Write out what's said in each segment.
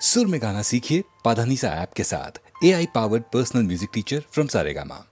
सुर में गाना सीखिए पाधानीसा ऐप के साथ। AI powered personal music teacher from Saregama.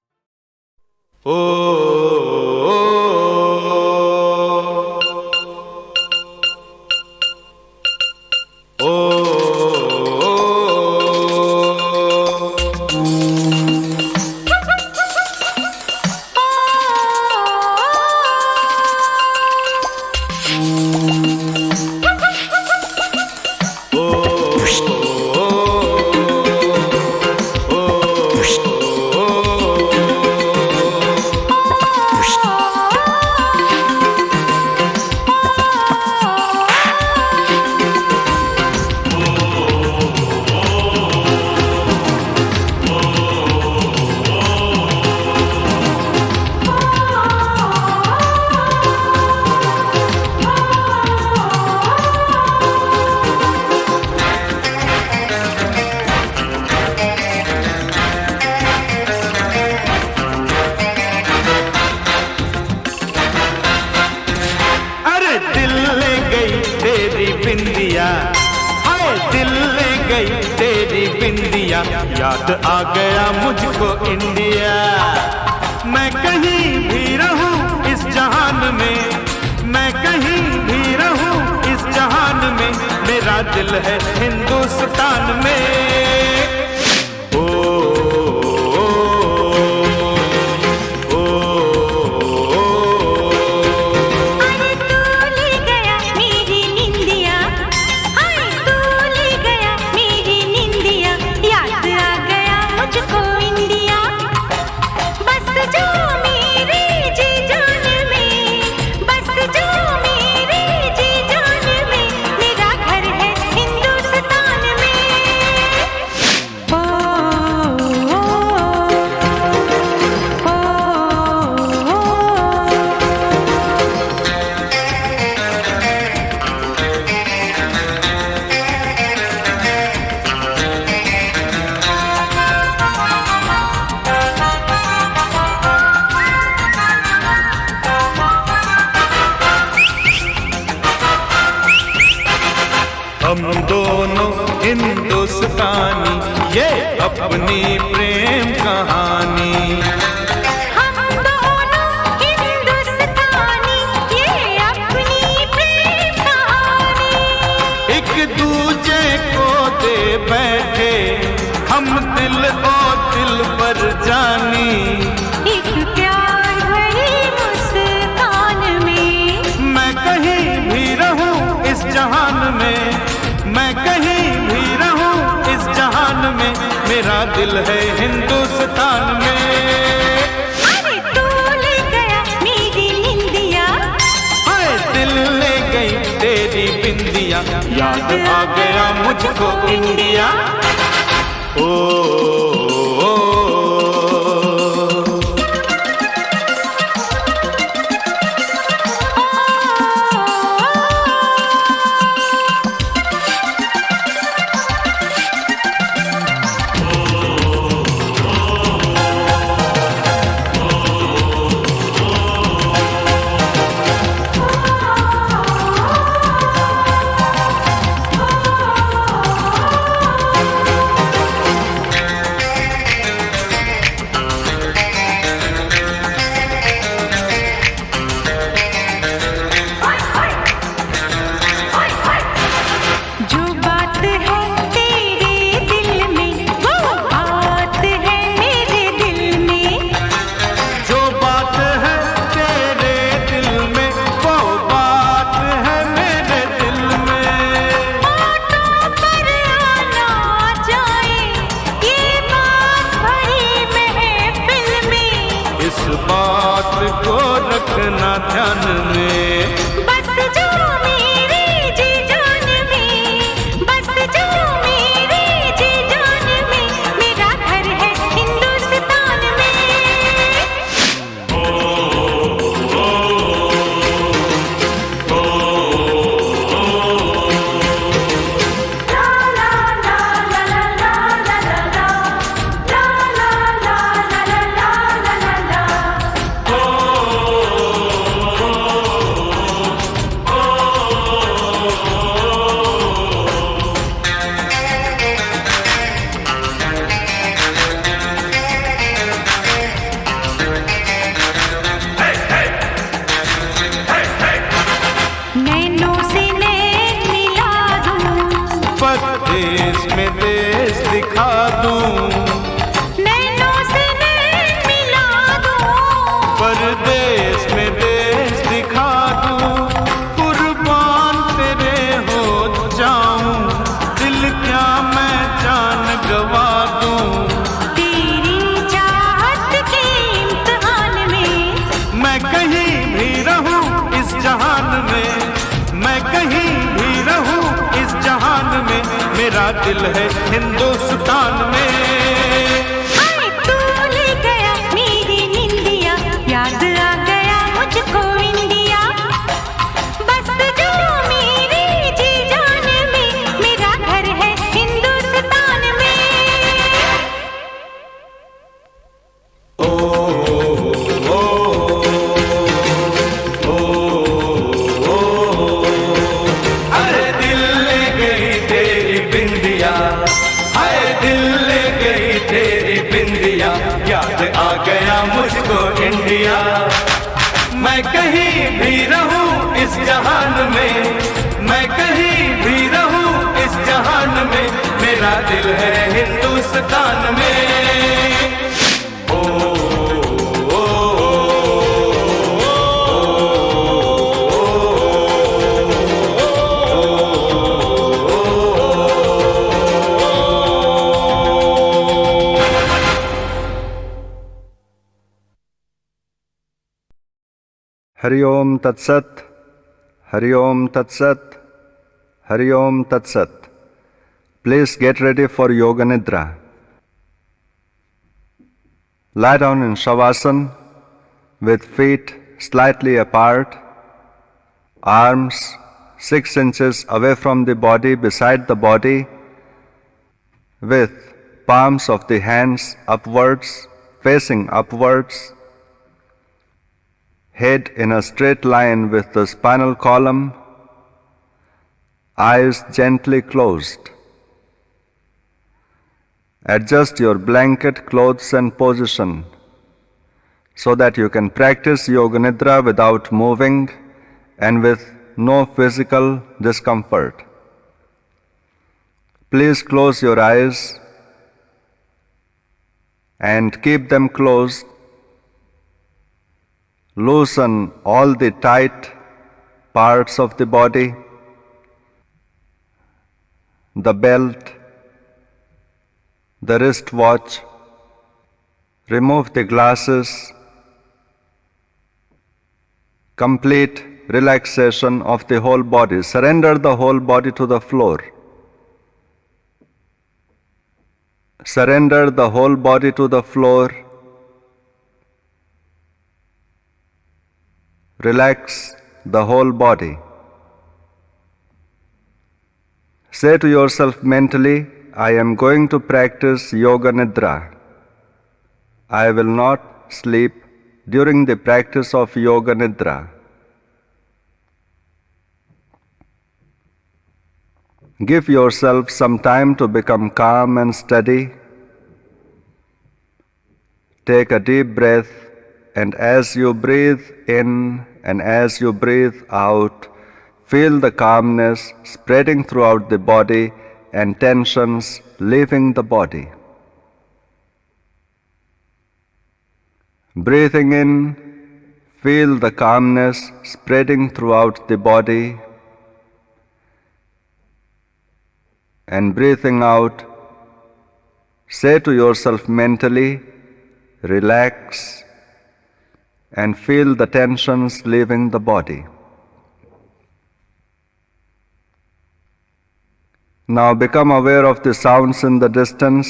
याद आ गया मुझको इंडिया। मैं कहीं भी रहूं इस जहान में, मैं कहीं भी रहूं इस जहान में, मेरा दिल है हिंदुस्तान में। हम दोनों हिंदुस्तानी, ये अपनी प्रेम कहानी। हम दोनों हिंदुस्तानी, ये अपनी प्रेम कहानी। एक दूजे को दे बैठे हम दिल और दिल पर जानी। एक प्यार भरी मुस्कान में, मैं कहीं भी रहूं इस जहान में, मैं कहीं भी रहूं इस जहान में, मेरा दिल है हिंदुस्तान में। अरे तू ले गया मेरी निंदिया, हाय दिल ले गई तेरी बिंदिया, याद आ गया मुझको इंडिया। ओ परदेश में देश दिखा दूं, नैनों से नैन मिला दूं, परदेश में देश दिखा दूं, कुर्बान तेरे हो जाऊं, दिल क्या मैं जान गवा दूं। तेरी चाहत के इम्तिहान में मैं कहीं भी रहूं इस जहान में, मैं कहीं भी रहूं इस जहान में, मेरा दिल है हिंदुस्तान में। हाय तू ले गया मेरी निंदिया, याद आ गया मुझको इंडिया, बस जो मेरी जी जान में, मेरा घर है हिंदुस्तान में। अरे दिल ले गई तेरी बिंदिया, हाय दिल ले गई तेरी बिंदिया, याद आ गया मुझको इंडिया। मैं कहीं भी रहूं इस जहान में, मैं कहीं भी रहूं इस जहान में, मेरा दिल है हिंदुस्तान में। हरि ओम तत्सत, हरि ओम तत्सत, हरि ओम तत्सत. Please get ready for Yoga Nidra. Lie down in Shavasana with feet slightly apart, arms 6 inches away from the body, beside the body, with palms of the hands upwards, facing upwards, head in a straight line with the spinal column, eyes gently closed. Adjust your blanket, clothes and position so that you can practice Yoga Nidra without moving and with no physical discomfort. Please close your eyes and keep them closed. Loosen all the tight parts of the body, the belt, the wristwatch. Remove the glasses. Complete relaxation of the whole body. Surrender the whole body to the floor. Surrender the whole body to the floor. Relax the whole body. Say to yourself mentally, I am going to practice Yoga Nidra. I will not sleep during the practice of Yoga Nidra. Give yourself some time to become calm and steady. Take a deep breath, and as you breathe in and as you breathe out, feel the calmness spreading throughout the body and tensions leaving the body. Breathing in, feel the calmness spreading throughout the body, and breathing out, say to yourself mentally, relax, and feel the tensions leaving the body. Now become aware of the sounds in the distance.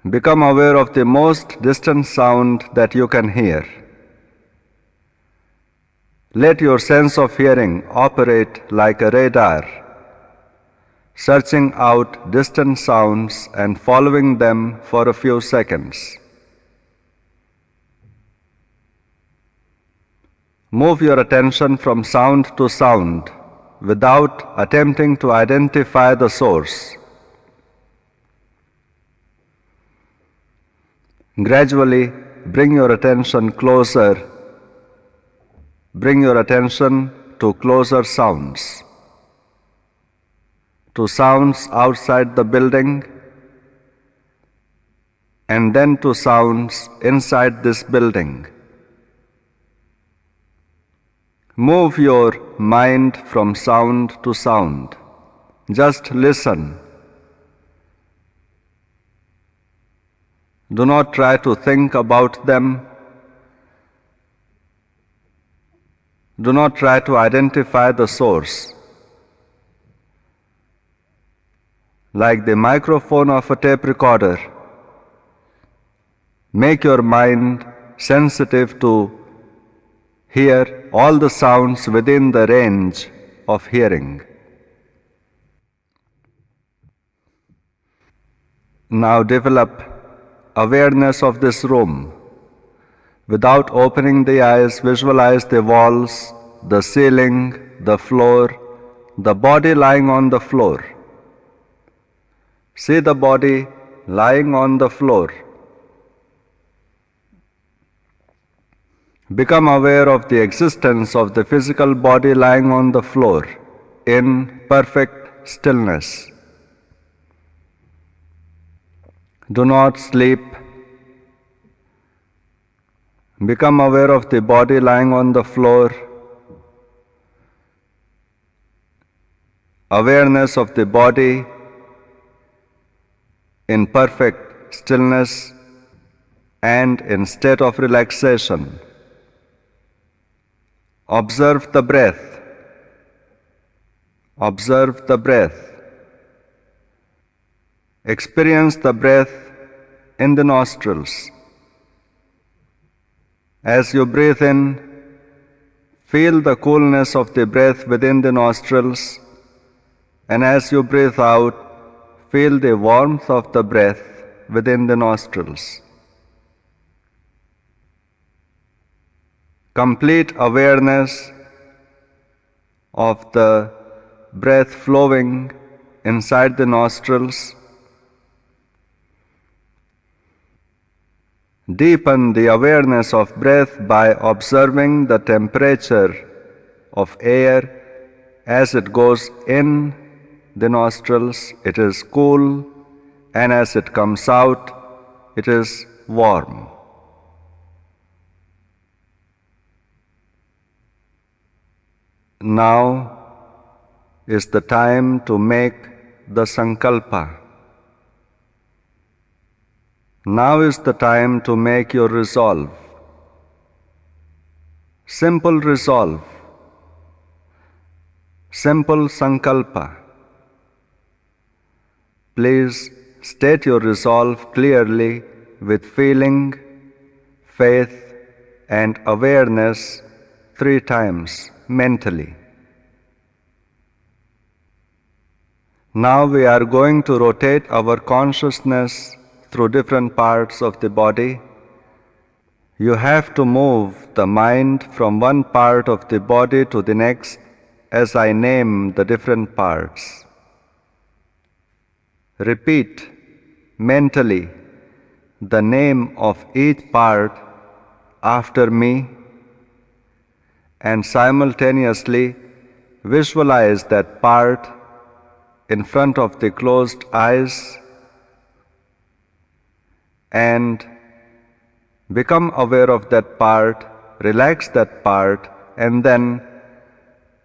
Become aware of the most distant sound that you can hear. Let your sense of hearing operate like a radar, searching out distant sounds and following them for a few seconds. Move your attention from sound to sound without attempting to identify the source. Gradually bring your attention closer. Bring your attention to closer sounds. to sounds outside the building, and then to sounds inside this building. Move your mind from sound to sound. Just listen. Do not try to think about them. Do not try to identify the source. Like the microphone of a tape recorder, make your mind sensitive to hear all the sounds within the range of hearing. Now develop awareness of this room. Without opening the eyes, visualize the walls, the ceiling, the floor, the body lying on the floor. See the body lying on the floor. Become aware of the existence of the physical body lying on the floor in perfect stillness. Do not sleep. Become aware of the body lying on the floor. Awareness of the body in perfect stillness and in state of relaxation. Observe the breath. Observe the breath. Experience the breath in the nostrils. As you breathe in, feel the coolness of the breath within the nostrils, and as you breathe out, feel the warmth of the breath within the nostrils. Complete awareness of the breath flowing inside the nostrils. Deepen the awareness of breath by observing the temperature of air as it goes in the nostrils. It is cool, and as it comes out, it is warm. Now is the time to make the sankalpa. Now is the time to make your resolve. Simple resolve. Simple sankalpa. Please state your resolve clearly with feeling, faith, and awareness 3 times mentally. Now we are going to rotate our consciousness through different parts of the body. You have to move the mind from one part of the body to the next as I name the different parts. Repeat mentally the name of each part after me, and simultaneously visualize that part in front of the closed eyes and become aware of that part, relax that part, and then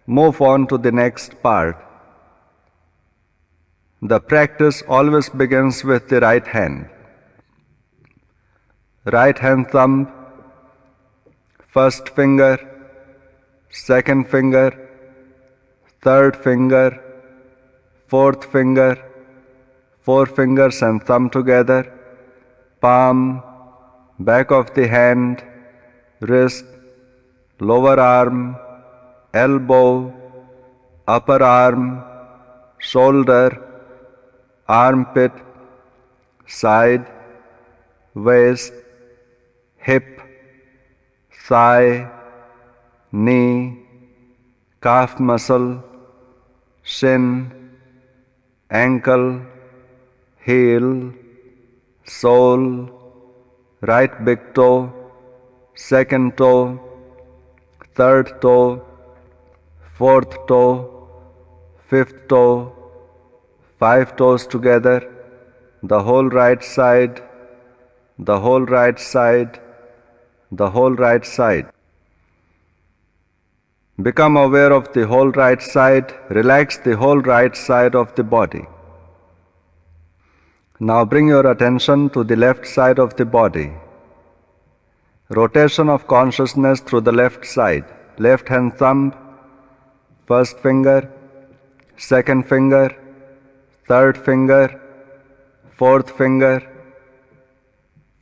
move on to the next part. The practice always begins with the right hand. Right hand thumb, first finger, second finger, third finger, fourth finger, 4 fingers and thumb together, palm, back of the hand, wrist, lower arm, elbow, upper arm, shoulder, armpit, side, waist, hip, thigh, knee, calf muscle, shin, ankle, heel, sole, right big toe, second toe, third toe, fourth toe, fifth toe, 5 toes together, the whole right side, the whole right side, the whole right side. Become aware of the whole right side, relax the whole right side of the body. Now bring your attention to the left side of the body. Rotation of consciousness through the left side. Left hand thumb, first finger, second finger, third finger, fourth finger,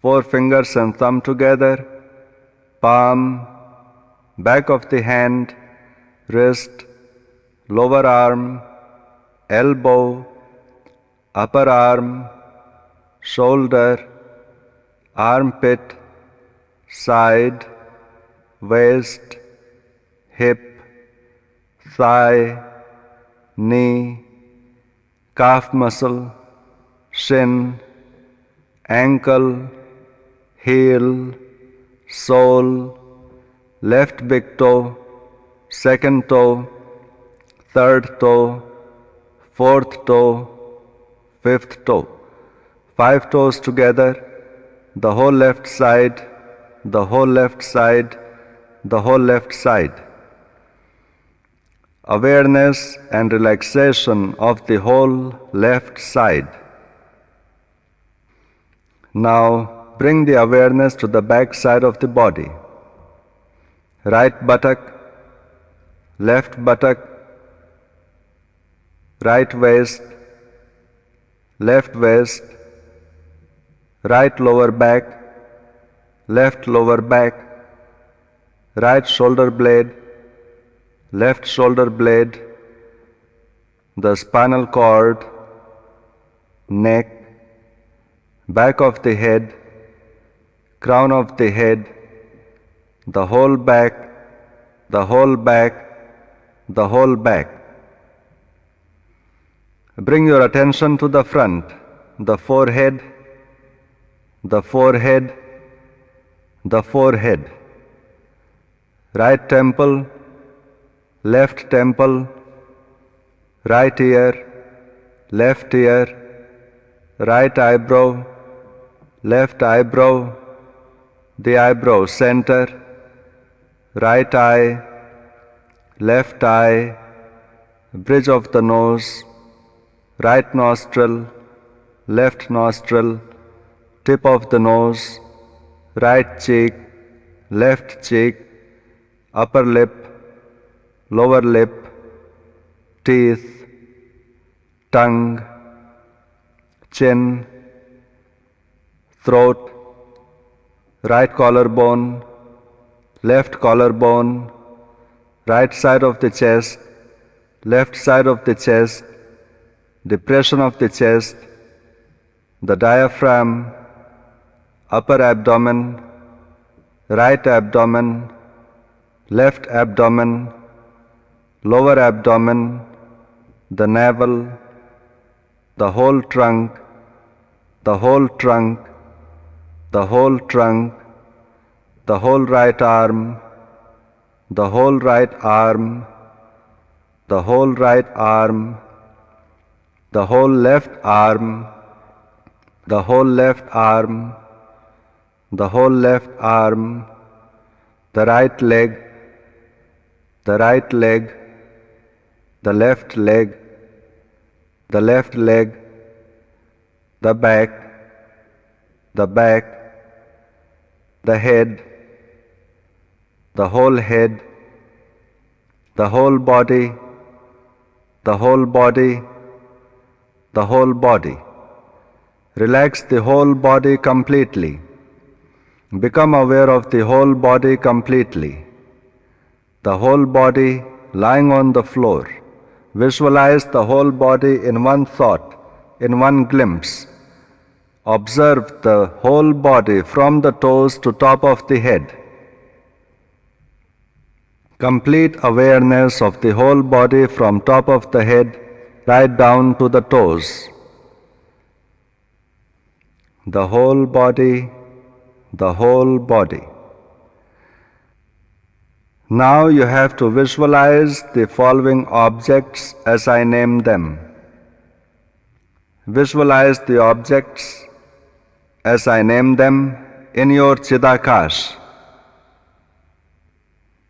4 fingers and thumb together, palm, back of the hand, wrist, lower arm, elbow, upper arm, shoulder, armpit, side, waist, hip, thigh, knee, calf muscle, shin, ankle, heel, sole, left big toe, second toe, third toe, fourth toe, fifth toe. 5 toes together, the whole left side, the whole left side, the whole left side. Awareness and relaxation of the whole left side. Now bring the awareness to the back side of the body. Right buttock, left buttock, right waist, left waist, right lower back, left lower back, right shoulder blade, left shoulder blade, the spinal cord, neck, back of the head, crown of the head, the whole back, the whole back, the whole back. Bring your attention to the front, the forehead, the forehead, the forehead. Right temple, left temple, right ear, left ear, right eyebrow, left eyebrow, the eyebrow center, right eye, left eye, bridge of the nose, right nostril, left nostril, tip of the nose, right cheek, left cheek, upper lip, lower lip, teeth, tongue, chin, throat, right collarbone, left collarbone, right side of the chest, left side of the chest, depression of the chest, the diaphragm, upper abdomen, right abdomen, left abdomen, lower abdomen, the navel, the whole trunk, the whole trunk, the whole trunk, the whole right arm, the whole right arm, the whole right arm, the whole left arm, the whole left arm, the whole left arm, the right leg, the right leg, the left leg, the left leg, the back, the back, the head, the whole head, the whole body, the whole body, the whole body. Relax the whole body completely. Become aware of the whole body completely. The whole body lying on the floor. Visualize the whole body in one thought, in one glimpse. Observe the whole body from the toes to top of the head. Complete awareness of the whole body from top of the head right down to the toes. The whole body, the whole body. Now you have to visualize the following objects as I name them. Visualize the objects as I name them in your Chidakash.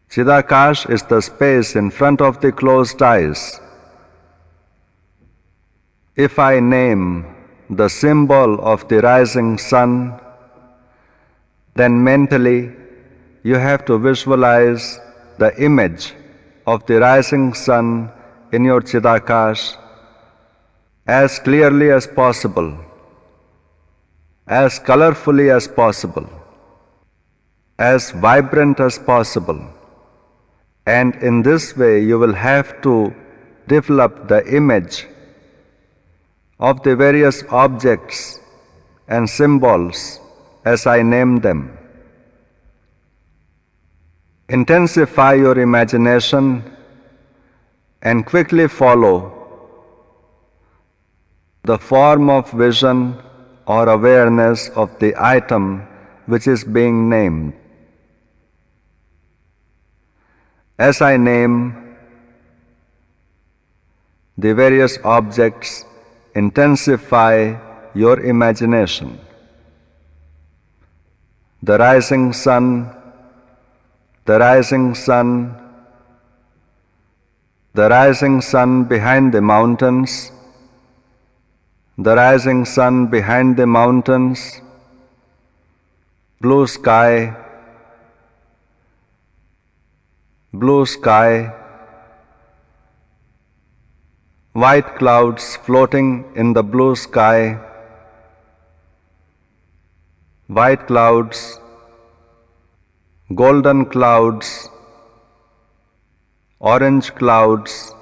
Chidakash is the space in front of the closed eyes. If I name the symbol of the rising sun, then mentally you have to visualize the image of the rising sun in your Chidakash as clearly as possible, as colorfully as possible, as vibrant as possible. And in this way you will have to develop the image of the various objects and symbols as I name them. Intensify your imagination and quickly follow the form of vision or awareness of the item which is being named. As I name the various objects, intensify your imagination. The rising sun, the rising sun, the rising sun behind the mountains, the rising sun behind the mountains, blue sky, blue sky, white clouds floating in the blue sky, white clouds, golden clouds, orange clouds,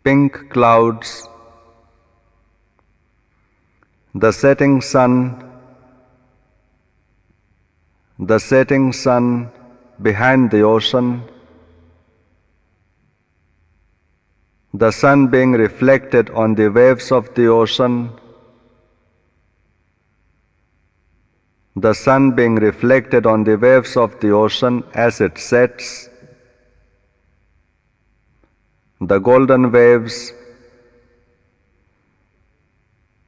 pink clouds, the setting sun behind the ocean, the sun being reflected on the waves of the ocean, the sun being reflected on the waves of the ocean as it sets, the golden waves,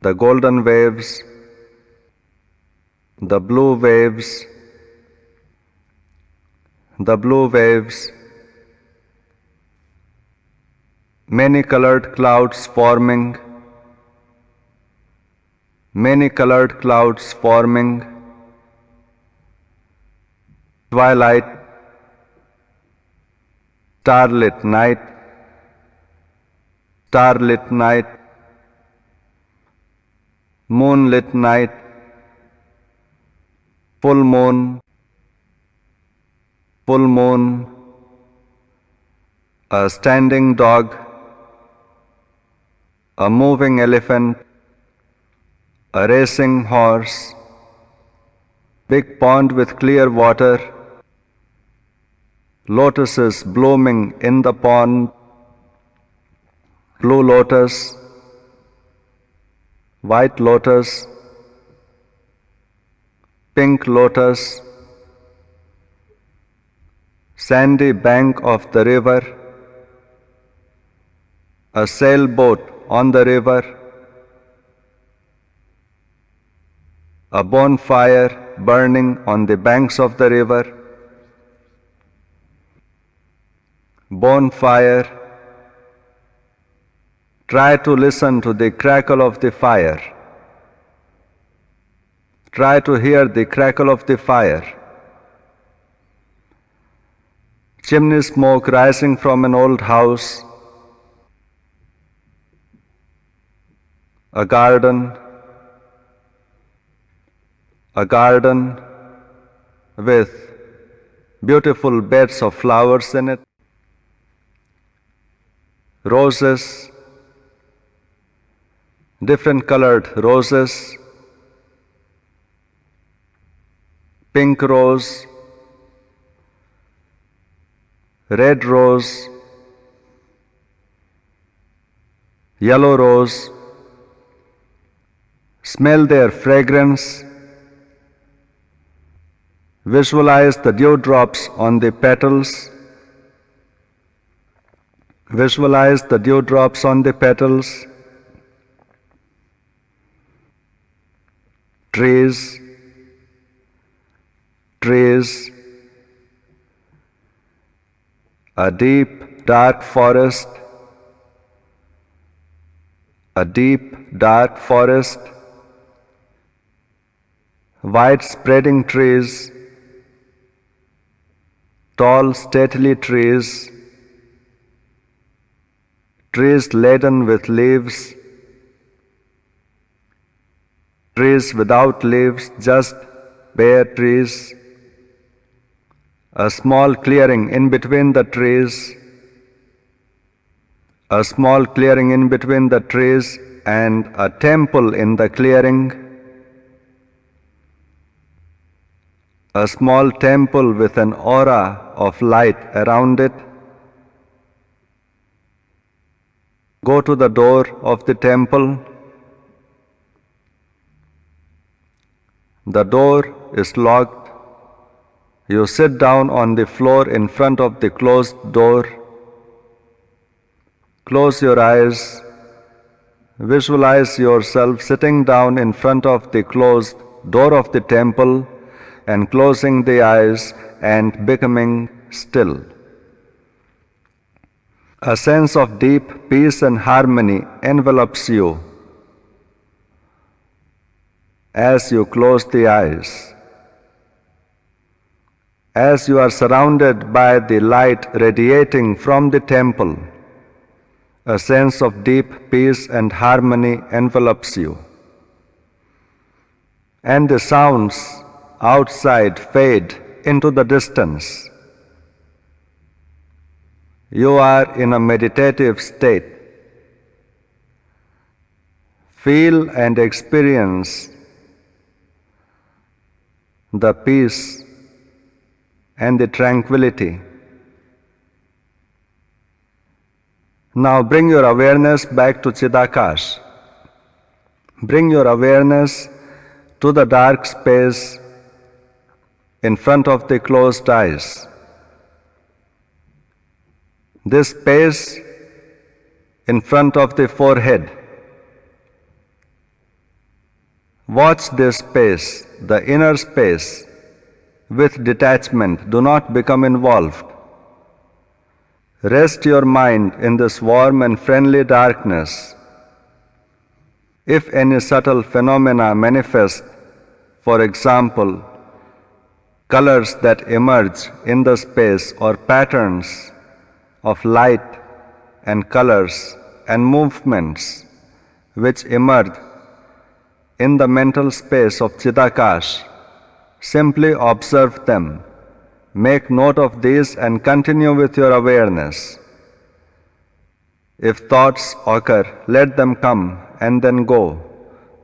the golden waves, the blue waves, the blue waves, many colored clouds forming, many colored clouds forming, twilight, starlit night, starlit night, moonlit night, full moon, a standing dog, a moving elephant, a racing horse, big pond with clear water, lotuses blooming in the pond, blue lotus, white lotus, pink lotus, sandy bank of the river, a sailboat on the river, a bonfire burning on the banks of the river, bonfire. Try to listen to the crackle of the fire. Try to hear the crackle of the fire. Chimney smoke rising from an old house, a garden with beautiful beds of flowers in it, roses, different colored roses, pink rose, red rose, yellow rose. Smell their fragrance. Visualize the dewdrops on the petals. Visualize the dewdrops on the petals, trees, a deep dark forest, wide spreading trees, tall stately trees laden with leaves, trees without leaves, just bare trees, a small clearing in between the trees, and a temple in the clearing, a small temple with an aura of light around it. Go to the door of the temple. The door is locked. You sit down on the floor in front of the closed door. Close your eyes. Visualize yourself sitting down in front of the closed door of the temple and closing the eyes and becoming still. A sense of deep peace and harmony envelops you as you close the eyes. As you are surrounded by the light radiating from the temple, a sense of deep peace and harmony envelops you. And the sounds outside fade into the distance. You are in a meditative state. Feel and experience the peace and the tranquility. Now bring your awareness back to Chidakash. Bring your awareness to the dark space in front of the closed eyes. This space in front of the forehead. Watch this space, the inner space, with detachment. Do not become involved. Rest your mind in this warm and friendly darkness. If any subtle phenomena manifest, for example, colors that emerge in the space or patterns of light and colors and movements which emerge in the mental space of Chidakash, simply observe them. Make note of these and continue with your awareness. If thoughts occur, let them come and then go.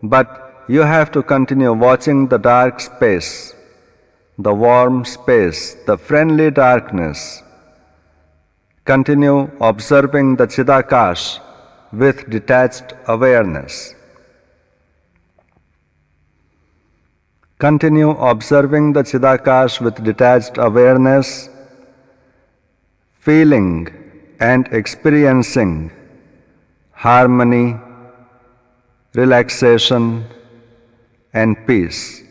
But you have to continue watching the dark space, the warm space, the friendly darkness. Continue observing the Chidakash with detached awareness. Continue observing the Chidakash with detached awareness, feeling and experiencing harmony, relaxation, and peace.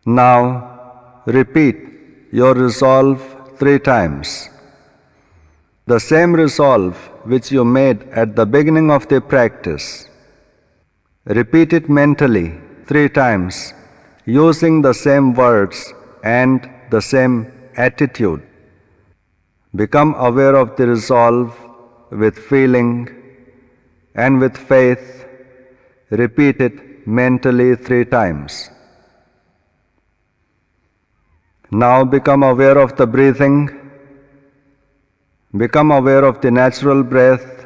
Now repeat your resolve 3 times. The same resolve which you made at the beginning of the practice. Repeat it mentally 3 times, using the same words and the same attitude. Become aware of the resolve with feeling and with faith. Repeat it mentally 3 times. Now become aware of the breathing. Become aware of the natural breath.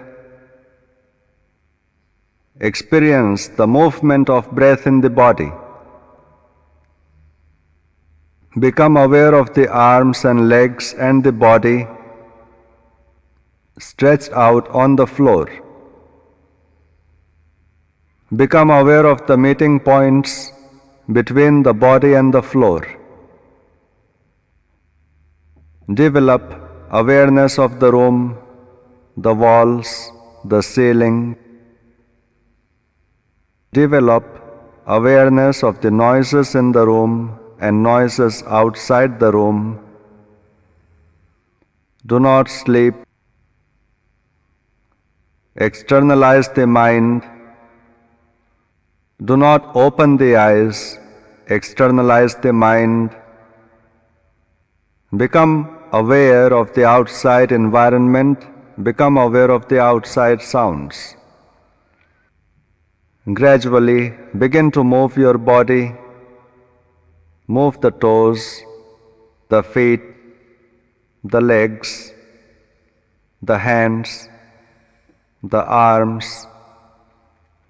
Experience the movement of breath in the body. Become aware of the arms and legs and the body stretched out on the floor. Become aware of the meeting points between the body and the floor. Develop awareness of the room, the walls, the ceiling. Develop awareness of the noises in the room and noises outside the room. Do not sleep. Externalize the mind. Do not open the eyes. Externalize the mind. Become aware of the outside environment. Become aware of the outside sounds. Gradually begin to move your body. Move the toes, the feet, the legs, the hands, the arms,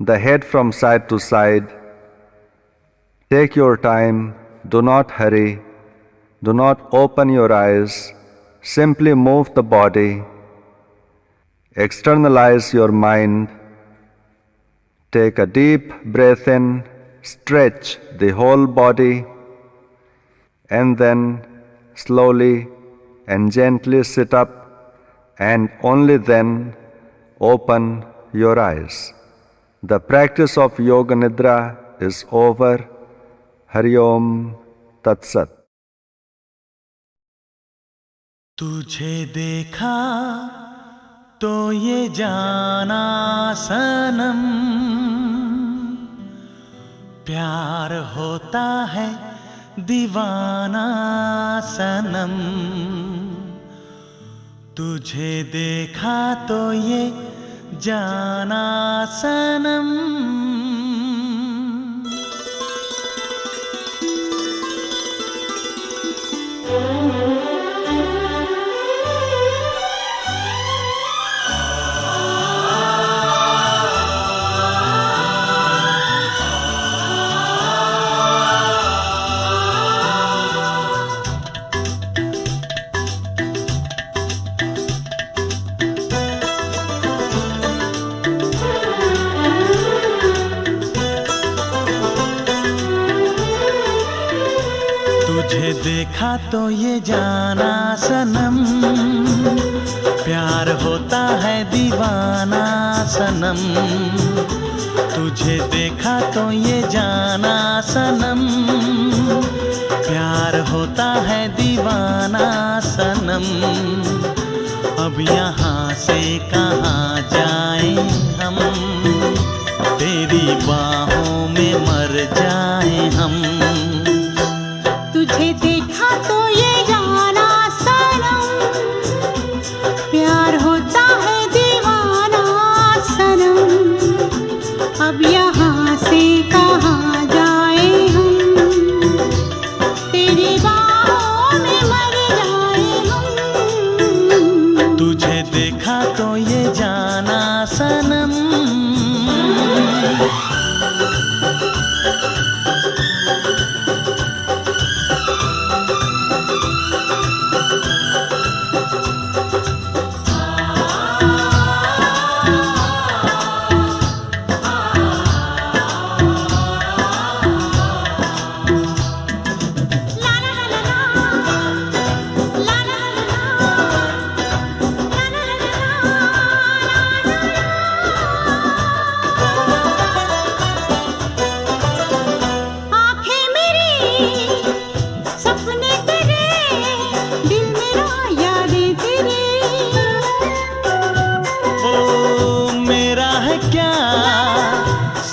the head from side to side. Take your time, do not hurry, do not open your eyes, simply move the body. Externalize your mind. Take a deep breath in, stretch the whole body, and then slowly and gently sit up, and only then open your eyes. The practice of Yoga Nidra is over. Hari Om Tat Sat. तुझे देखा तो ये जाना सनम, प्यार होता है दीवाना सनम। तुझे देखा तो ये जाना सनम। तुझे देखा तो ये जाना सनम, प्यार होता है दीवाना सनम। तुझे देखा तो ये जाना सनम, प्यार होता है दीवाना सनम। अब यहाँ से कहाँ जाएं हम, तेरी बाहों में मर जाएं हम। तुझे देखा तो ये जाना सनम, प्यार होता है दीवाना सनम। अब यहाँ से कहाँ जाए हम, तेरी बाहों में मर जाए हम। तुझे देखा तो ये जाना सनम।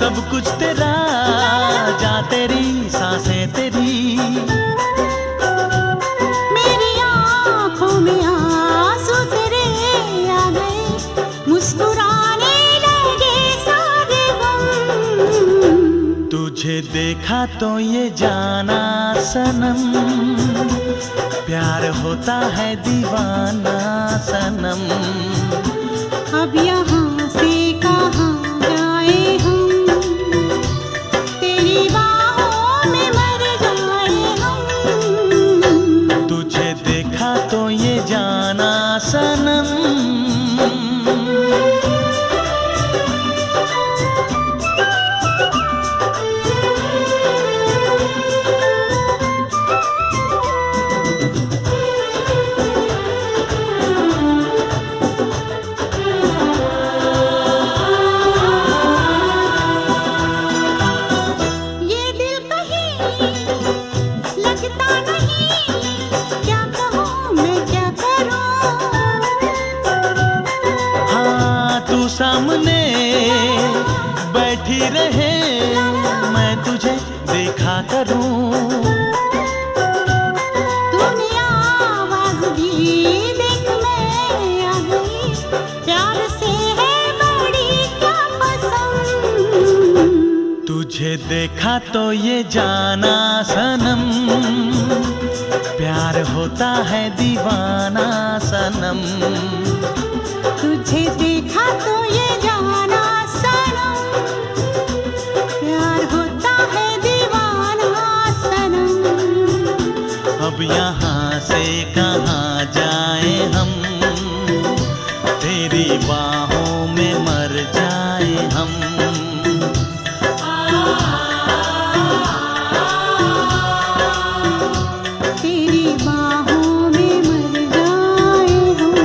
सब कुछ तेरा, जा तेरी सांसें तेरी। मेरी आँखों में आंसू तेरे आ गए, मुस्कुराने लगे सारे गम। तुझे देखा तो ये जाना सनम, प्यार होता है दीवाना सनम। अब यहाँ से कहाँ जाए हम, तेरी बाहों में मर जाए हम। तुझे देखा तो ये जाना सनम। सामने बैठी रहे, मैं तुझे देखा करूं। तूने आवाज दी, देख मैं आ गई, प्यार से है बड़ी क्या पसंद। तुझे देखा तो ये जाना सनम, प्यार होता है दीवाना सनम। तुझे देखा तो ये जाना सनम, प्यार होता है दीवाना सनम। अब यहाँ से कहाँ जाए हम, तेरी बाहों में मर जाए हम। तेरी बाहों में मर जाए हम।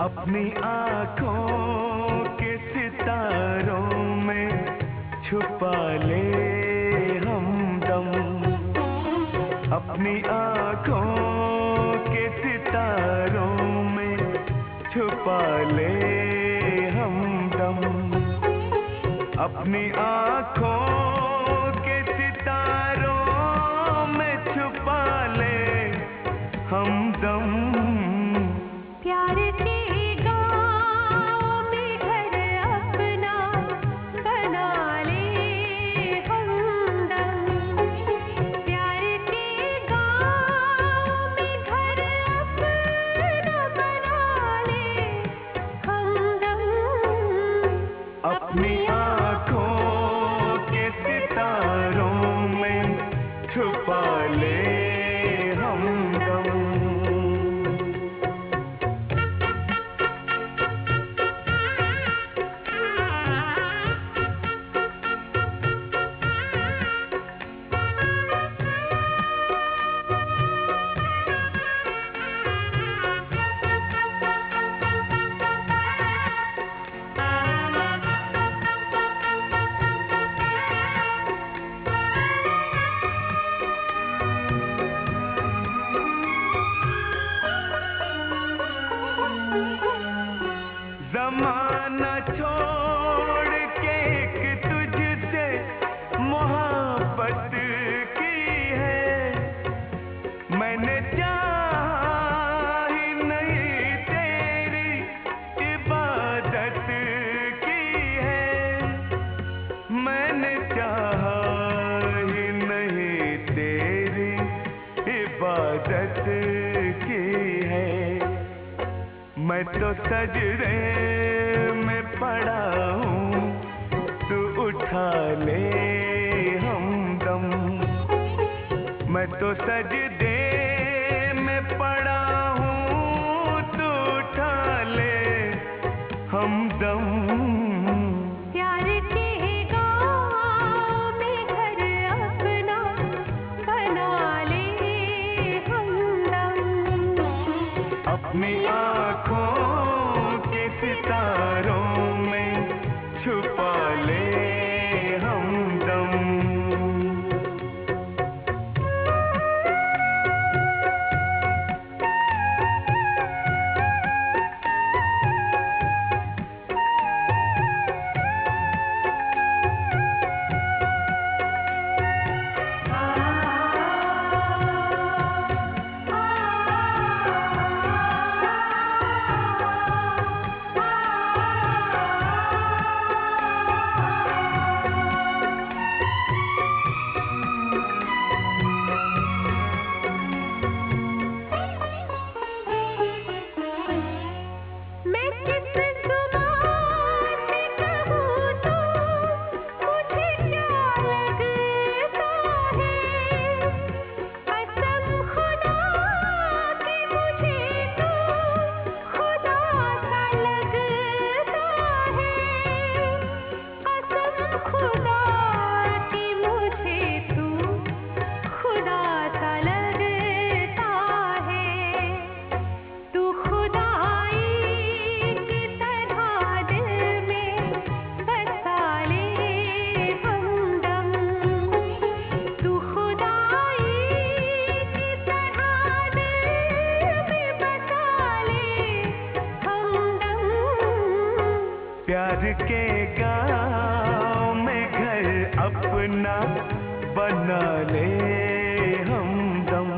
अपनी आँखों के सितारों में छुपा ले हमदम, अपनी आँखों के सितारों में छुपा ले हमदम, अपनी आँखों के सितारों में छुपा ले हमदम। प्यार के गाँव में घर अपना बना ले हमदम। प्यार के गाँव में घर अपना बना ले हमदम। अपनी आँखों के सितारों में छुपा ले हमदम। ज़माना छोड़ के एक तुझसे मोहब्बत की है, मैंने चाहा ही नहीं तेरी इबादत की है, मैंने चाहा ही नहीं तेरी इबादत की है। मैं तो सजदे में पड़ा हूँ, तू उठा ले हमदम। मैं तो सजदे में पड़ा हूँ, तू उठा ले हमदम। प्यार के गाँव में घर अपना बना ले हमदम। अपनी आँखों के सितारों में छुपा ले हमदम। प्यार के गाँव में घर अपना बना ले हमदम,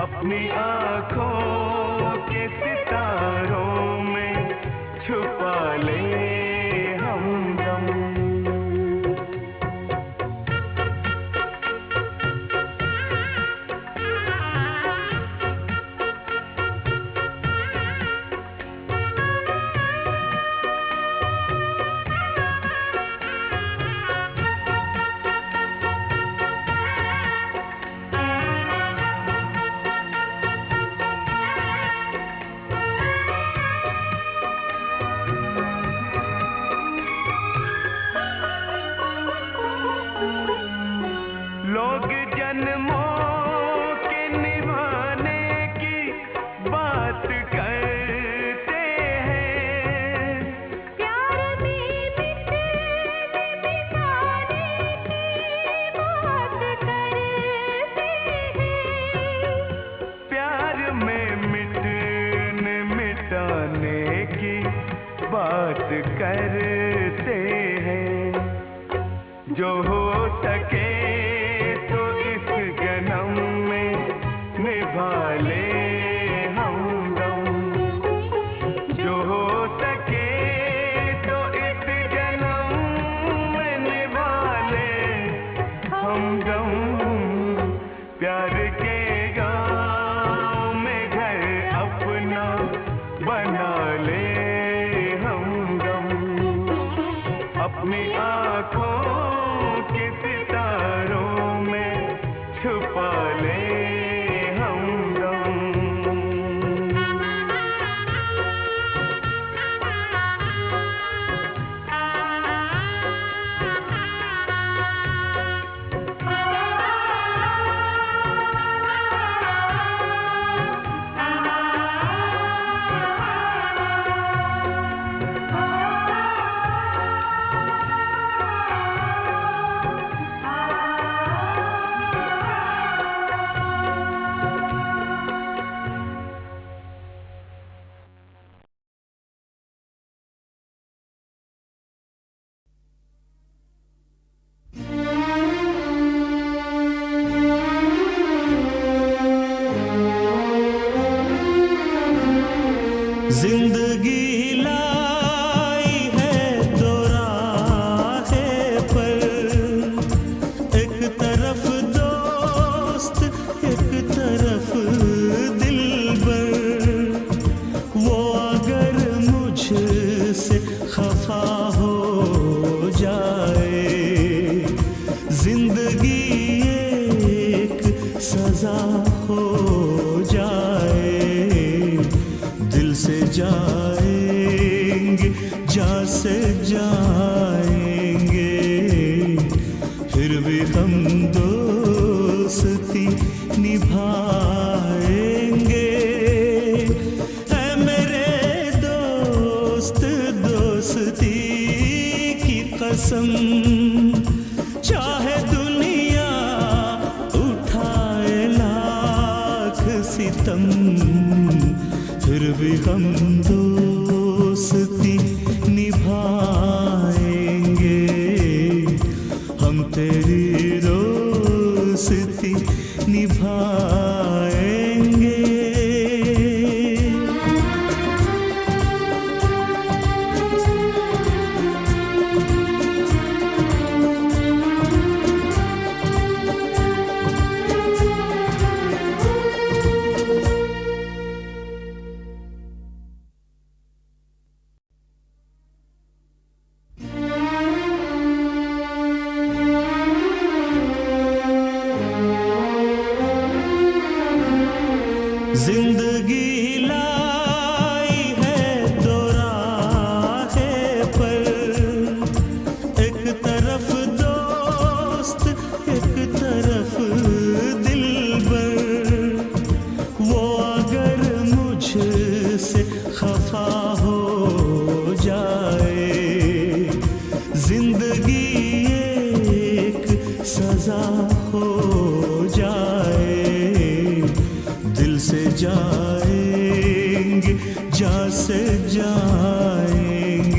अपनी आँखों के सितारों में छुपा ले हमदम। लोग जन्मों के निभाने की बात करते हैं, प्यार में मिटने मिटाने की बात करते हैं, प्यार में मिटने मिटाने की बात करते हैं। जो हो सके तो इस जन्म में निभा ले हमदम, जो हो सके तो इस जन्म में निभा ले हमदम। प्यार के गाँव में घर अपना बना ले हमदम, अपनी आँखों के सितारों में छुपा ले हमदम। जिंदगी लाई है दो राहें पर, एक तरफ दोस्त एक तरफ दिलबर। वो अगर मुझसे खफा हो जाए, जिंदगी एक सजा हो जाए। दिल से जाएंगे जा से जाएंगे, फिर भी हम दोस्ती निभाएंगे। ऐ मेरे दोस्त दोस्ती की कसम, चाहे दुनिया उठाए लाख सितम, फिर भी हम दोस्ती निभाएंगे। हम तेरी दोस्ती निभाएंगे। जिंदगी लाई है दो राहें पर, एक तरफ दोस्त एक तरफ दिलबर। वो अगर मुझसे खफा हो जाए, जिंदगी एक सजा हो जाए। दिल से जाएंगे जा से जाएंगे,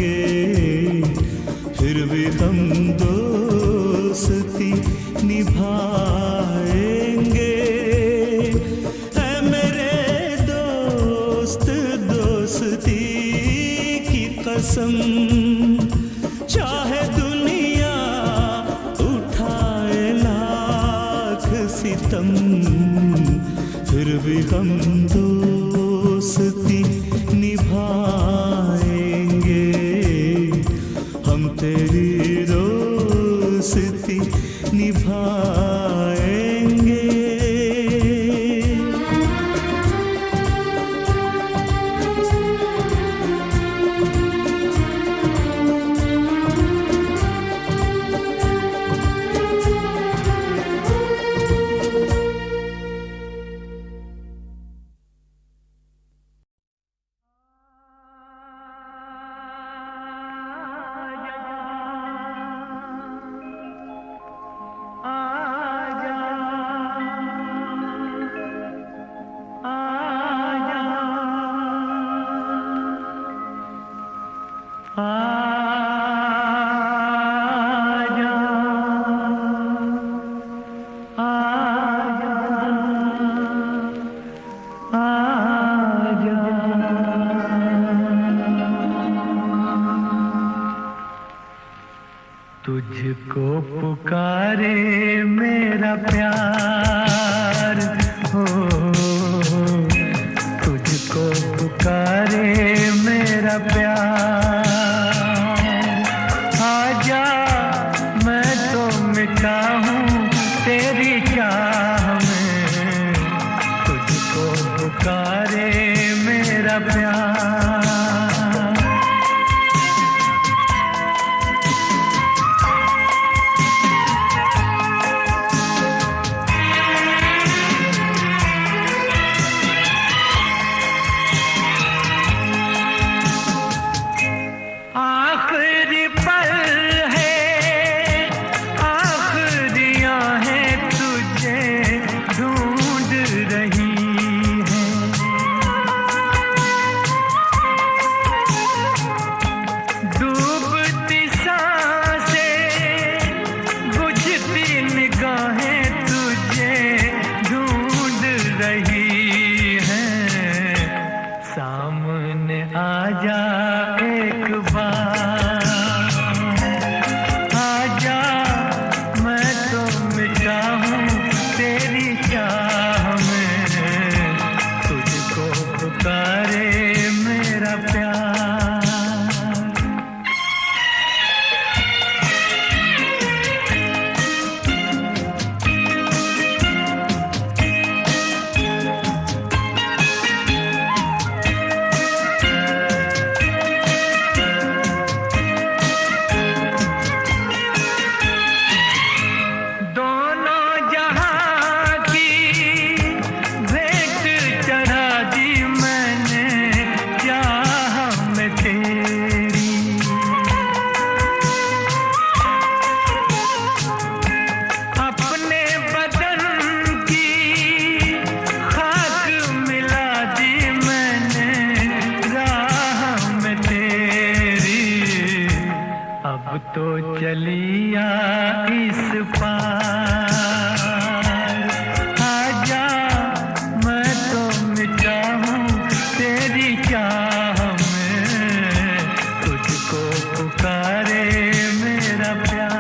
सितम, चाहे दुनिया उठाए लाख सितम, फिर भी हम दोस्ती निभाएंगे, हम तेरी दोस्ती निभाएंगे। तुझको पुकारे मेरा प्यार हो, तुझको पुकारे मेरा प्यार, आजा मैं तो मिटा हूँ तेरी चाह में, तुझको पुकारे मेरा प्यार। आखिरी पल है, आखिरी आहें तुझे ढूंढ रही हैं, डूबती सांसें बुझती निगाहें तुझे ढूंढ रही हैं, सामने आजा एक बार, आजा मैं तो मिटा हूँ तेरी चाह में, तुझको पुकारे मेरा प्यार। दोनों जहां की भेंट चढ़ा दी मैंने चाह में तेरी, अपने बदन की खाक मिला दी मैंने राह में तेरी, अब तो चलिया इस पार, आजा मैं तो मिटा हूँ तेरी चाह में, तुझको पुकारे मेरा प्यार।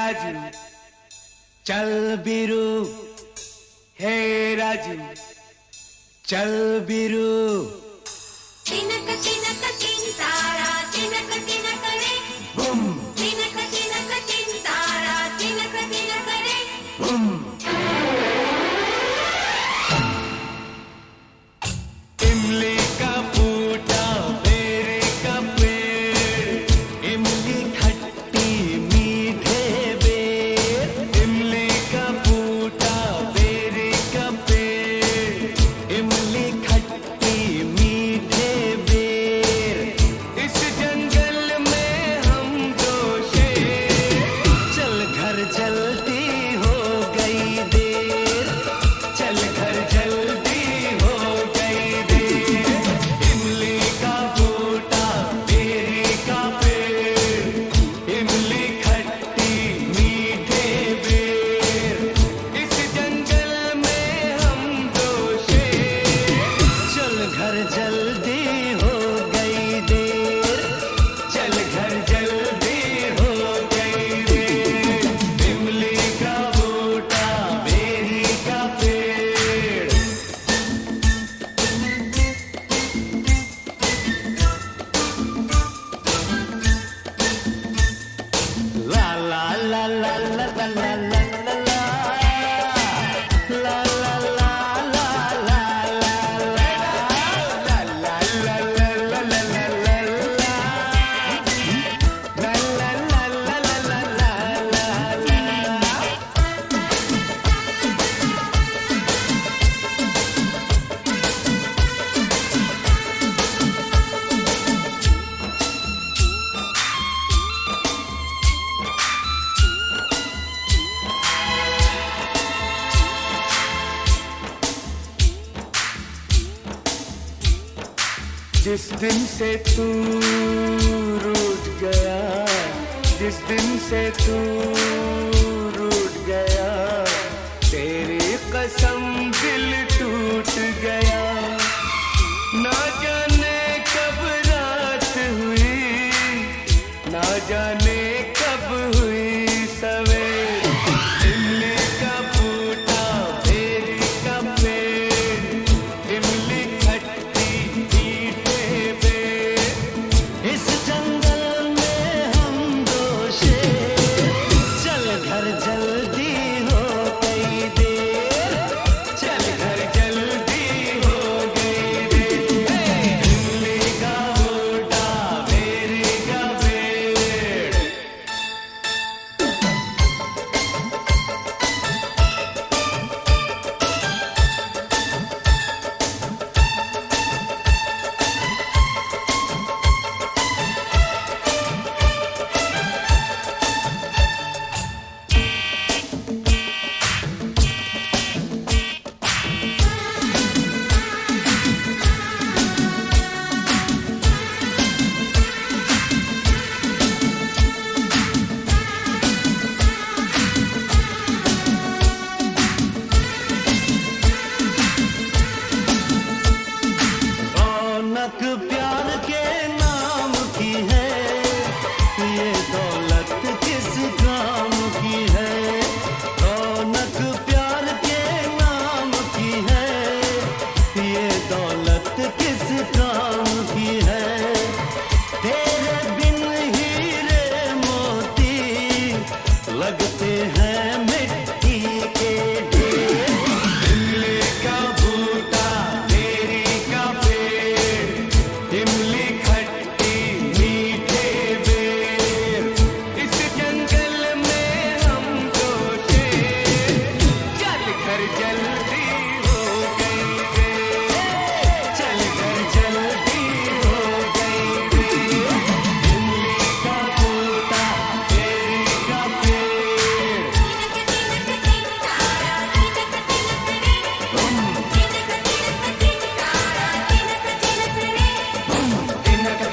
राजू चल बिरू, हे राजू चल बिरू। तिनक तिनक तिनतारा तिनक तिनक रे बुम तिनक तिनक तिनतारा तिनक तिनक रे बुम। इमली का फूटा बेर का पेड़, इमली खट्टी मीठे बेर। इमली का फूटा बेर का पेड़, इमली खट्टी मीठे बेर। इस जंगल में हम दो शेर, चल घर जल्दी हो गई देर, चल घर जल्दी हो गई देर। इमली का बूटा बेरी का पेड़, इमली खट्टी मीठे बेर। इस जंगल में हम दो शेर, चल घर जल्दी हो गई देर, चल घर जल्दी हो गई देर। इमली का बूटा बेरी का पेड़। ला ला ला ला ला ला ला ला ला ला ला ला ला ला ला जिस दिन से तू रूठ गया, जिस दिन से तू रूठ गया, तेरी कसम दिल टूट गया। ना जाने कब रात हुई, ना जाने कब हुई सवेर। इमली का बूटा बेरी का पेड़, इमली खट्टी मीठे बेर। इस जंगल में हम दो शेर, चल घर जल्दी हो गई देर, चल घर जल्दी हो गई देर। इमली का बूटा बेरी का पेड़। रौनक प्यार के नाम की है, ये दौलत किस काम की है। रौनक प्यार के नाम की है, ये दौलत किस काम की है। तेरे बिन हीरे मोती लगते हैं मिट्टी के ढेर। इमली का बूटा बेरी का पेड़, इमली खट्टी मीठे बेर। इस जंगल में हम दो शेर, चल घर जल्दी हो गई देर, चल घर जल्दी हो गई देर। इमली का बूटा बेरी का पेड़। तिनक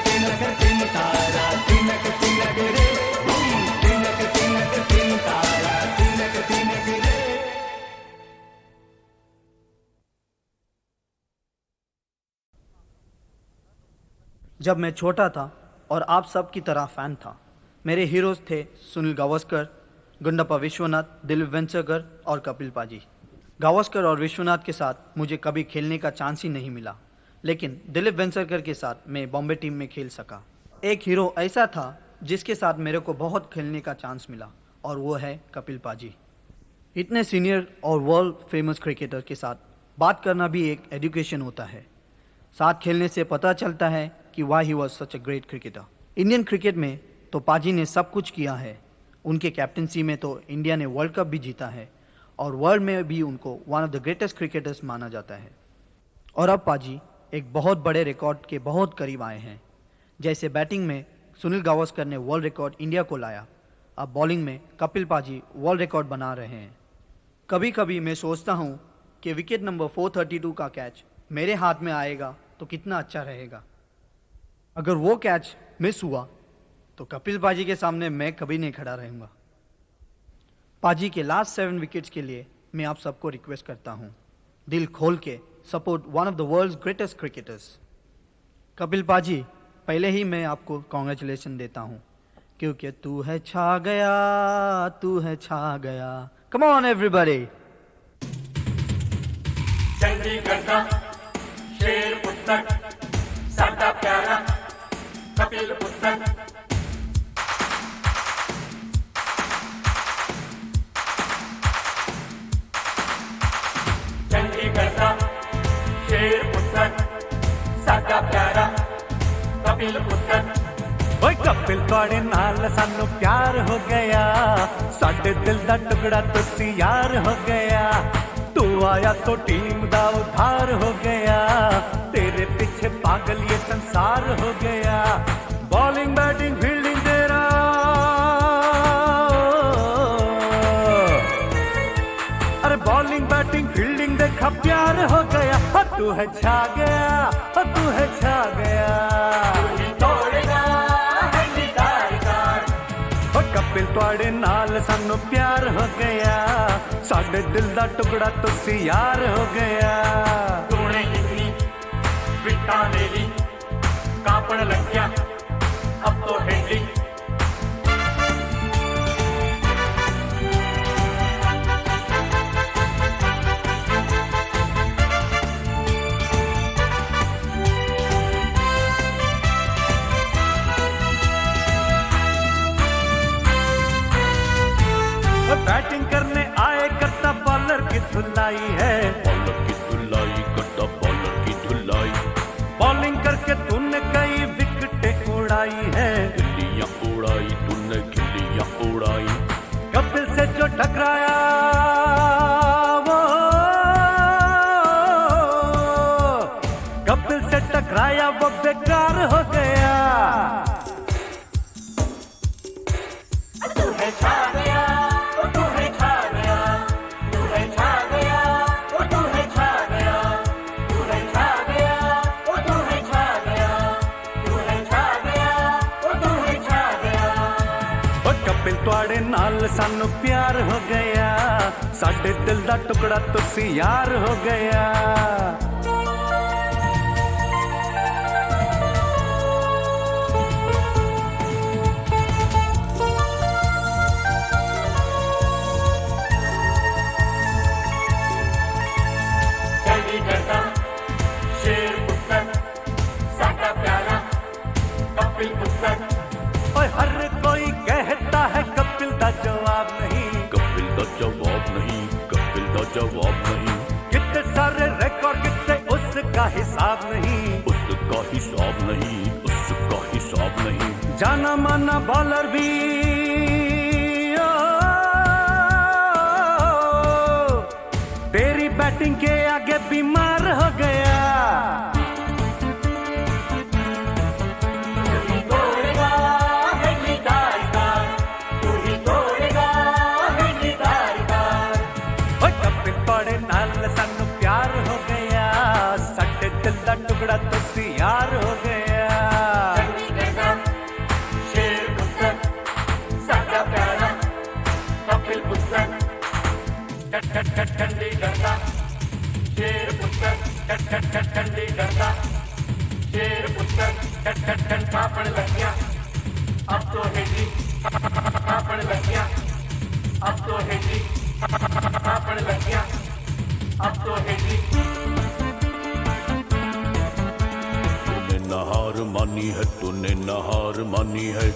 तिनक तिनतारा तिनक तिनक रे तिनक तिनक तिनतारा तिनक तिनक रे। जब मैं छोटा था और आप सब की तरह फ़ैन था। मेरे हीरोज़ थे सुनील गावस्कर, गुंडप्पा विश्वनाथ, दिलीप वेंचरकर और कपिल पाजी। गावस्कर और विश्वनाथ के साथ मुझे कभी खेलने का चांस ही नहीं मिला, लेकिन दिलीप वेंचरकर के साथ मैं बॉम्बे टीम में खेल सका। एक हीरो ऐसा था जिसके साथ मेरे को बहुत खेलने का चांस मिला और वो है कपिल पाजी। इतने सीनियर और वर्ल्ड फेमस क्रिकेटर के साथ बात करना भी एक एजुकेशन होता है। साथ खेलने से पता चलता है कि why he was such a great cricketer. Indian cricket में तो पाजी ने सब कुछ किया है। उनके कैप्टनसी में तो इंडिया ने वर्ल्ड कप भी जीता है और वर्ल्ड में भी उनको one of the greatest cricketers माना जाता है। और अब पाजी एक बहुत बड़े रिकॉर्ड के बहुत करीब आए हैं। जैसे बैटिंग में सुनील गावस्कर ने वर्ल्ड रिकॉर्ड इंडिया को लाया, अब बॉलिंग में कपिल पाजी वर्ल्ड रिकॉर्ड बना रहे हैं। कभी कभी मैं सोचता हूँ कि विकेट नंबर 432 का कैच मेरे हाथ में आएगा तो कितना अच्छा रहेगा। अगर वो कैच मिस हुआ तो कपिल पाजी के सामने मैं कभी नहीं खड़ा रहूँगा। पाजी के लास्ट 7 विकेट्स के लिए मैं आप सबको रिक्वेस्ट करता हूँ, दिल खोल के support one of the world's greatest cricketers. Kapil पाजी, पहले ही मैं आपको कॉन्ग्रेचुलेशन देता हूँ क्योंकि तू है छा गया, तू है छा गया। Come on everybody. चंडीगढ़ का शेर पुत्र साਡਾ प्यारा कपिल पुत्र। चंडीगढ़ का शेर पुत्र साਡਾ प्यारा कपिल पुत्र। ਓਏ ਕਪਿਲ ਤੁਹਾਡੇ ਨਾਲ ਸਾਨੂੰ ਪਿਆਰ ਹੋ ਗਿਆ, ਸਾਡੇ ਦਿਲ ਦਾ ਟੁਕੜਾ ਤੁਸੀਂ ਯਾਰ ਹੋ ਗਿਆ। तू आया तो टीम दा उद्धार हो गया, तेरे पीछे पागल ये संसार हो गया। बॉलिंग बैटिंग फील्डिंग तेरा, अरे बॉलिंग बैटिंग फील्डिंग देखा प्यार हो गया। तू है छा गया, तू है छा गया। कपिल ਤੁਹਾਡੇ ਨਾਲ ਸਾਨੂੰ ਪਿਆਰ ਹੋ ਗਿਆ, ਸਾਡੇ ਦਿਲ ਦਾ ਟੁਕੜਾ ਤੁਸੀਂ ਯਾਰ ਹੋ ਗਿਆ। तूने कितनी विकटा ले ली, कांपण लग गया अब तो हेडली। बैटिंग करने आए करता बॉलर की धुलाई है, बॉलर की धुलाई करता बॉलर की धुलाई। बॉलिंग करके तूने कई विकेटें उड़ाई है, गिल्लियां उड़ाई तूने गिल्लियां उड़ाई। कपिल से जो टकराया वो, कपिल से टकराया वो बेकार हो गया। तू है छा गया, तू है छा गया, तू है छा गया, तू है छा गया, तू है छा गया, तू है छा गया, तू है छा गया, तू है छा गया। ਓ ਕਪਿਲ ਤੁਹਾਡੇ ਨਾਲ ਸਾਨੂੰ ਪਿਆਰ ਹੋ ਗਿਆ, ਸਾਡੇ ਦਿਲ ਦਾ ਟੁਕੜਾ ਤੁਸੀਂ ਯਾਰ ਹੋ ਗਿਆ। चंडीगढ़ का शेर पुत्र साਡਾ प्यारा कपिल पुत्र। ਓਏ हर कोई कहता है कपिल का जवाब नहीं, कपिल का जवाब नहीं, कपिल का जवाब नहीं। कितने सारे रिकॉर्ड कितने उसका हिसाब नहीं, उसका हिसाब नहीं, उसका हिसाब नहीं। जाना माना बॉलर भी तेरी बैटिंग के आगे बीमार हो गया। ਤੁਹਾਡੇ ਨਾਲ ਸਾਨੂੰ ਪਿਆਰ ਹੋ ਗਿਆ, ਸਾਡੇ ਦਿਲ ਦਾ ਟੁਕੜਾ ਤੁਸੀਂ ਯਾਰ ਹੋ ਗਿਆ। चंडीगढ़ का शेर पुत्र साਡਾ प्यारा कपिल पुत्र। चंडीगढ़ का शेर पुत्र, चंडीगढ़ का शेर पुत्र। कांपण लग गया अब तो हेडली, कांपण लग गया अब तो है जी आपन लग गया अब तो है जी तूने नहार मानी है तूने नहार मानी है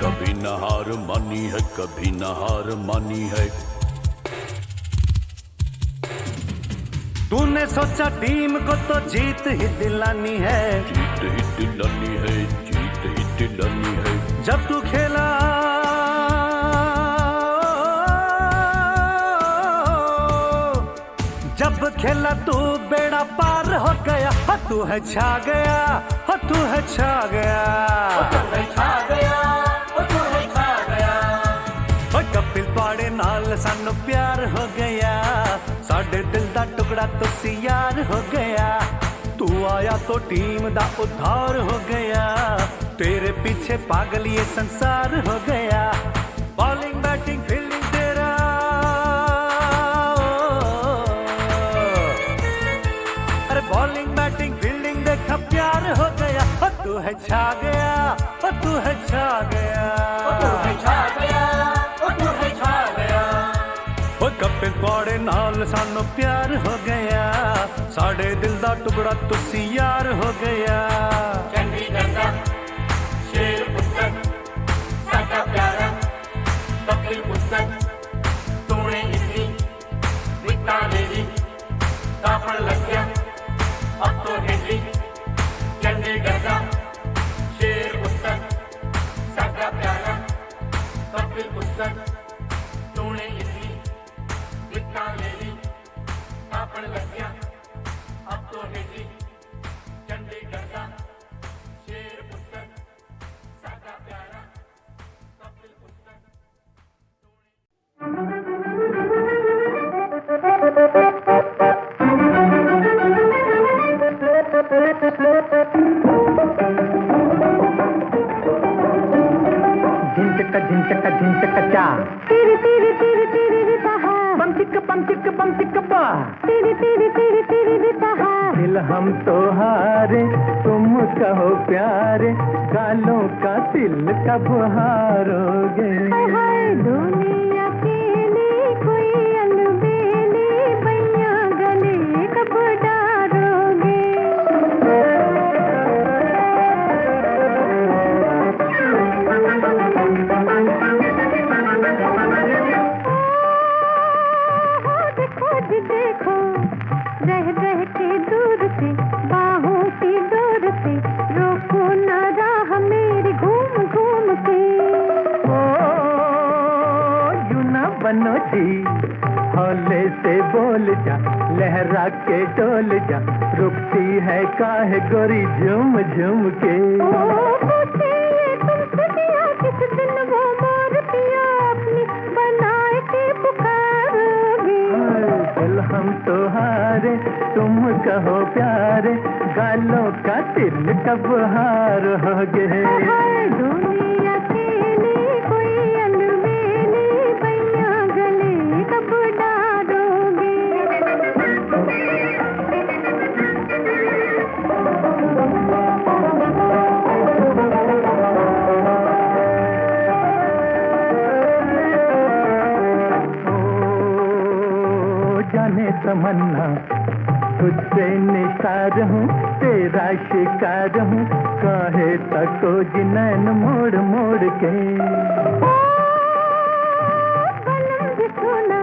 कभी नहार मानी है कभी नहार मानी है तूने सोचा टीम को तो जीत ही दिलानी है जीत ही दिलानी है जीत ही दिलानी है जब तू खेला जब खेला तू बेड़ा पार हो गया हो तू है छा गया हो तू है छा गया तू है छा गया तू है छा गया ओ कपिल पाड़े नाल सानू प्यार हो गया साडे दिल दा टुकड़ा तुसी यार हो गया तू आया तो टीम दा उद्धार हो गया तेरे पीछे पागल ये संसार हो गया बॉलिंग बैटिंग फील्डिंग तेरा अरे बॉलिंग बैटिंग फील्डिंग देखा प्यार हो गया ओ तू है छा गया ओ तू है छा गया तू है छा गया तू है छा गया ओ कपिल पाड़े नाल सानू प्यार हो गया साडे दिल दा टुकड़ा तुसी यार हो गया चंडीगढ़ दा शेर पुत्र साडा प्यारा कपिल पुत्र तूने इतनी विकटा ले ली तापड़ लग गया अब तो है जी चंडीगढ़ दा शेर पुत्र साडा प्यारा कपिल पुत्र तूने इतनी विकटा ले ली तापड़ लग गया अब तो है जी चंडीगढ़ दा शेर पुत्र साडा प्यारा कपिल पुत्र झिंचक झिंचक चा तेरे तेरे तेरे तेरे रे बहा बम चिक बा तेरे तेरे तेरे तेरे रे बहा दिल हम तो हारे तुम कहो प्यारे गालों का दिल कब हारोगे हाय हाय दुनिया के लिए कोई अलबेली बैया गले कब डारोगे खोज देखो रह रह के दूर से बाहों की डोर से रोको ना राह मेरी घूम घूम के ओ यूं ना बनो जी हौले से बोल जा लहरा के डोल जा रुकती है काहे गोरी झूम झूम के ओ पूछे ये तुमसे दिया किस दिन वो मोर पिया अपनी बनाए के पुकारोगे दिल हम तो हारे तुम कहो प्यारे गालों का दिल कब हारोगे हाय दुनिया के लिए कोई अलबेली बैया गले कब डारोगे जाने तमन्ना तुझसे निसार हूँ तेरा शिकार हूँ काहे तको जिनैन मोड़ मोड़ के बलम जिसोना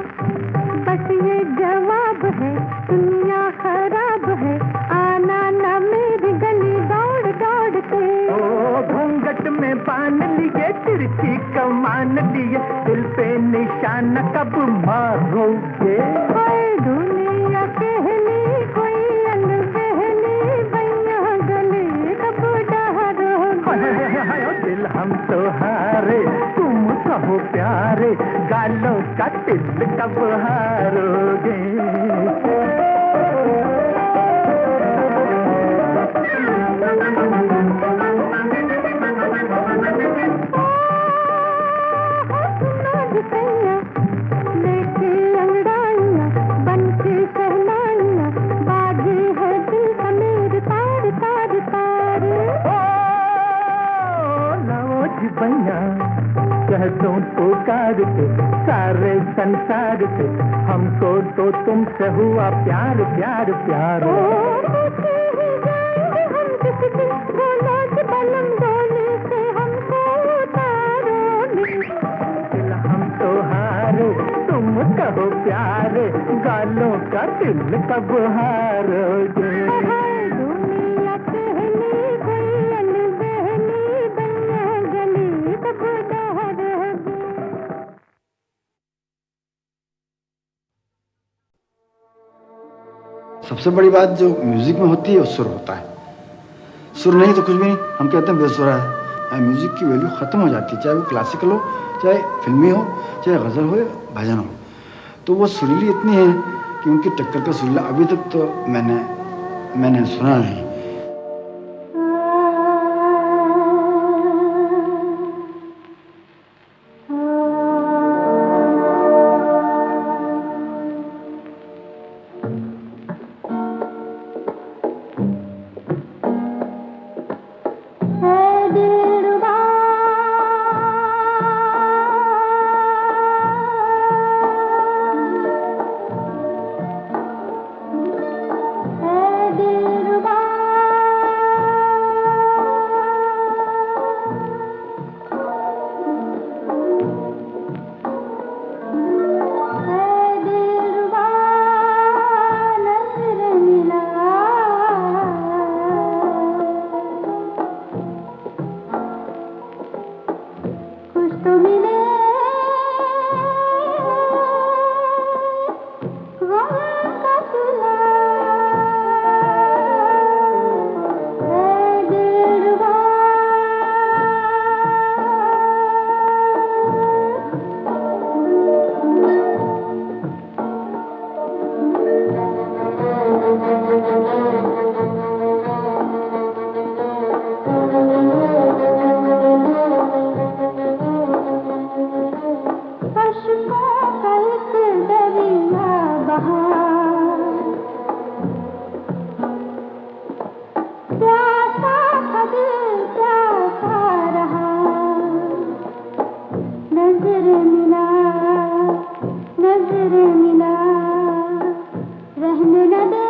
बस ये जवाब है दुनिया खराब है आना ना मेरी गली दौड़ दौड़ के ओ घूंघट में बांध लिए तिरछी कमान लिए दिल पे निशान कब मारोगे हाय दुनिया कहली कोई अनबहली बैया गले कब डारोगे दिल हम तो हारे तुम कहो प्यारे गालों का दिल कब हारोगे लेके अंगड़ाइयाँ बन के सहनाइयाँ बाजे है दिल का मेरे तार तार तार ओ लाओ जी भैया कह दूं पुकार के सारे संसार से, हमको तो तुमसे हुआ प्यार प्यार प्यार। हम तो हारे तुम कहो प्यार, गालों का दिल कब हारोगे। सबसे बड़ी बात जो म्यूजिक में होती है वो सुर होता है। सुर नहीं तो कुछ भी नहीं, हम कहते हैं बेसुरा है। म्यूजिक की वैल्यू खत्म हो जाती है, चाहे वो क्लासिकल हो, चाहे फिल्मी हो, चाहे गज़ल हो या भजन हो। तो वो सुरीली इतनी है कि उनकी टक्कर का सुरीला अभी तक तो मैंने सुना नहीं। रहने न दे